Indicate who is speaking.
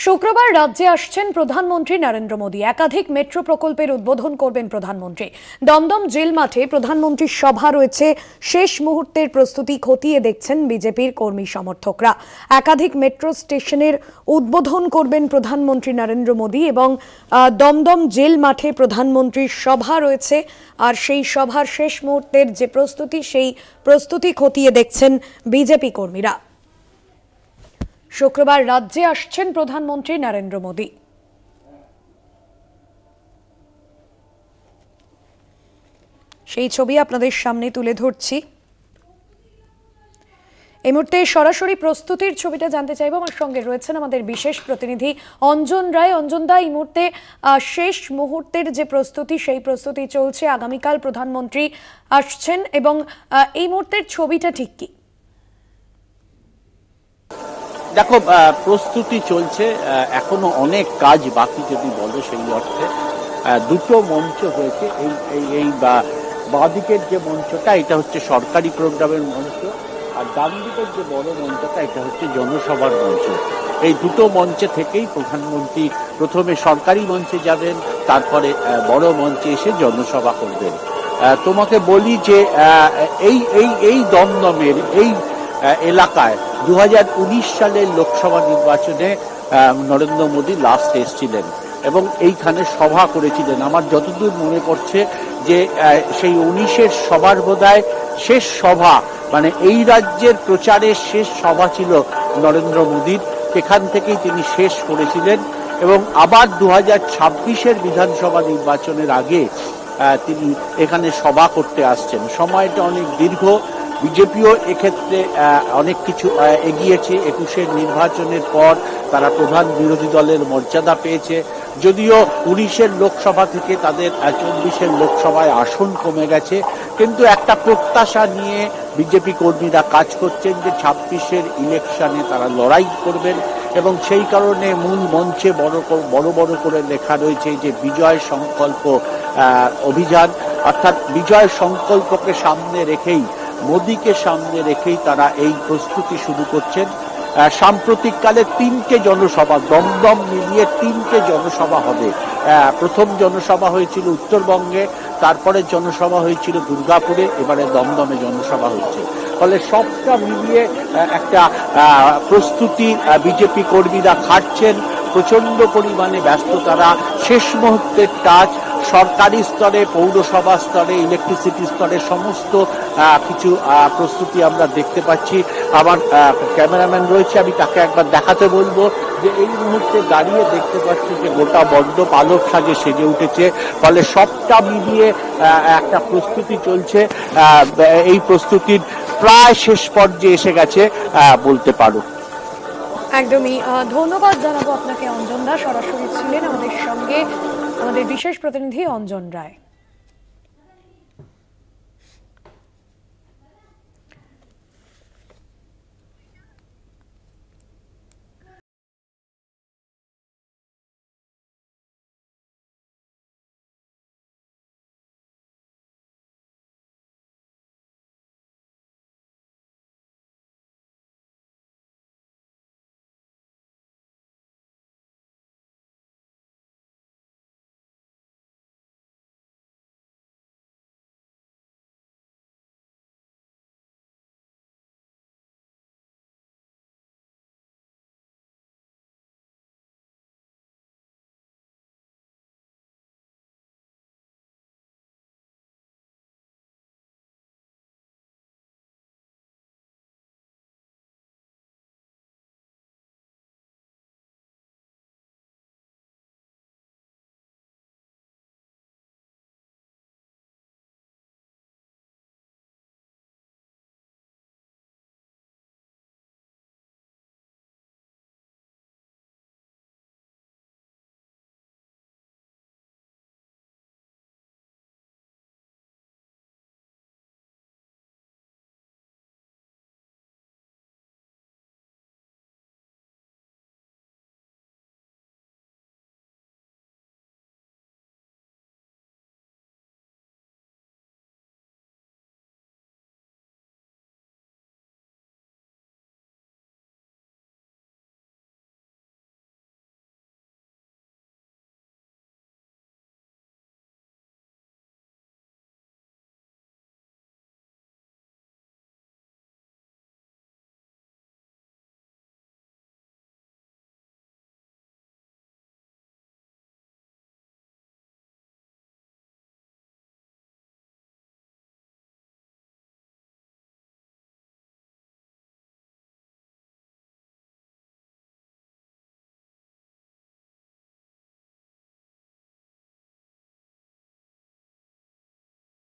Speaker 1: শুক্রবার রাজ্যে আসছেন প্রধানমন্ত্রী নরেন্দ্র মোদী। একাধিক মেট্রো প্রকল্পের উদ্বোধন করবেন প্রধানমন্ত্রী। দমদম জেল মাঠে প্রধানমন্ত্রীর সভা রয়েছে। শেষ মুহূর্তের প্রস্তুতি খতিয়ে দেখছেন বিজেপির কর্মী সমর্থকরা। একাধিক মেট্রো স্টেশনের উদ্বোধন করবেন প্রধানমন্ত্রী নরেন্দ্র মোদী এবং দমদম জেল মাঠে প্রধানমন্ত্রীর সভা রয়েছে। আর সেই সভার শেষ মুহূর্তের যে প্রস্তুতি, সেই প্রস্তুতি খতিয়ে দেখছেন বিজেপি কর্মীরা। শুক্রবার রাজ্যে আসছেন প্রধানমন্ত্রী নরেন্দ্র মোদী। সেই ছবি আপনাদের সামনে তুলে ধরছি। এই মুহূর্তে সরাসরি প্রস্তুতির ছবিটা জানতে চাইব। আমার সঙ্গে রয়েছেন আমাদের বিশেষ প্রতিনিধি অঞ্জন রায়। অঞ্জন দা, এই মুহূর্তে শেষ মুহূর্তের যে প্রস্তুতি, সেই প্রস্তুতি চলছে। আগামীকাল প্রধানমন্ত্রী আসছেন এবং এই মুহূর্তের ছবিটা ঠিক কি?
Speaker 2: দেখো, প্রস্তুতি চলছে, এখনো অনেক কাজ বাকি যদি বলো সেই অর্থে। দুটো মঞ্চ হয়েছে। এই বাঁদিকের যে মঞ্চটা, এটা হচ্ছে সরকারি প্রোগ্রামের মঞ্চ, আর ডান দিকের যে বড় মঞ্চটা, এটা হচ্ছে জনসভার মঞ্চ। এই দুটো মঞ্চে থেকেই প্রধানমন্ত্রী প্রথমে সরকারি মঞ্চে যাবেন, তারপরে বড় মঞ্চে এসে জনসভা করবেন। তোমাকে বলি যে এই দমদমের এই এলাকায় 2019 সালের লোকসভা নির্বাচনে নরেন্দ্র মোদী লাস্ট এসেছিলেন এবং এইখানে সভা করেছিলেন। আমার যতদূর মনে পড়ছে যে সেই 19-এর সভার বোধহয় শেষ সভা, মানে এই রাজ্যের প্রচারের শেষ সভা ছিল নরেন্দ্র মোদীর। সেখান থেকেই তিনি শেষ করেছিলেন এবং আবার 2026-এর বিধানসভা নির্বাচনের আগে তিনি এখানে সভা করতে আসছেন। সময়টা অনেক দীর্ঘ। বিজেপিও এক্ষেত্রে অনেক কিছু এগিয়েছে। 21-এর নির্বাচনের পর তারা প্রধান বিরোধী দলের মর্যাদা পেয়েছে। যদিও 19-এর লোকসভা থেকে তাদের 24-এর লোকসভায় আসন কমে গেছে, কিন্তু একটা প্রত্যাশা নিয়ে বিজেপি কর্মীরা কাজ করছেন যে 26-এর ইলেকশনে তারা লড়াই করবেন এবং সেই কারণে মূল মঞ্চে বড় বড় করে লেখা রয়েছে যে বিজয় সংকল্প অভিযান। অর্থাৎ বিজয় সংকল্পকে সামনে রেখেই, মোদীকে সামনে রেখেই তারা এই প্রস্তুতি শুরু করছেন। সাম্প্রতিককালে 3টে জনসভা, দমদম মিলিয়ে 3টে জনসভা হবে। প্রথম জনসভা হয়েছিল উত্তরবঙ্গে, তারপরে জনসভা হয়েছিল দুর্গাপুরে, এবারে দমদমে জনসভা হচ্ছে। ফলে সবটা মিলিয়ে একটা প্রস্তুতি বিজেপি কর্মীরা খাটছেন। প্রচন্ড পরিমাণে ব্যস্ত তারা। শেষ মুহূর্তের টাচ সরকারি স্তরে, পৌরসভা স্তরে, ইলেকট্রিসিটি স্তরে সমস্ত কিছু প্রস্তুতি আমরা দেখতে পাচ্ছি। আমার ক্যামেরাম্যান রয়েছে, আমি তাকে একবার দেখাতে বলবো যে এই মুহূর্তে দাঁড়িয়ে দেখতে পাচ্ছি যে গোটা বড্ড পালক সাজে সেজে উঠেছে। ফলে সবটা মিলিয়ে একটা প্রস্তুতি চলছে। এই প্রস্তুতির প্রায় শেষ পর্যায়ে এসে গেছে বলতে পারো।
Speaker 1: একদমই ধন্যবাদ জানাবো আপনাকে অঞ্জন দা। সরাসরি ছিলেন আমাদের সঙ্গে আমাদের বিশেষ প্রতিনিধি অঞ্জন রায়।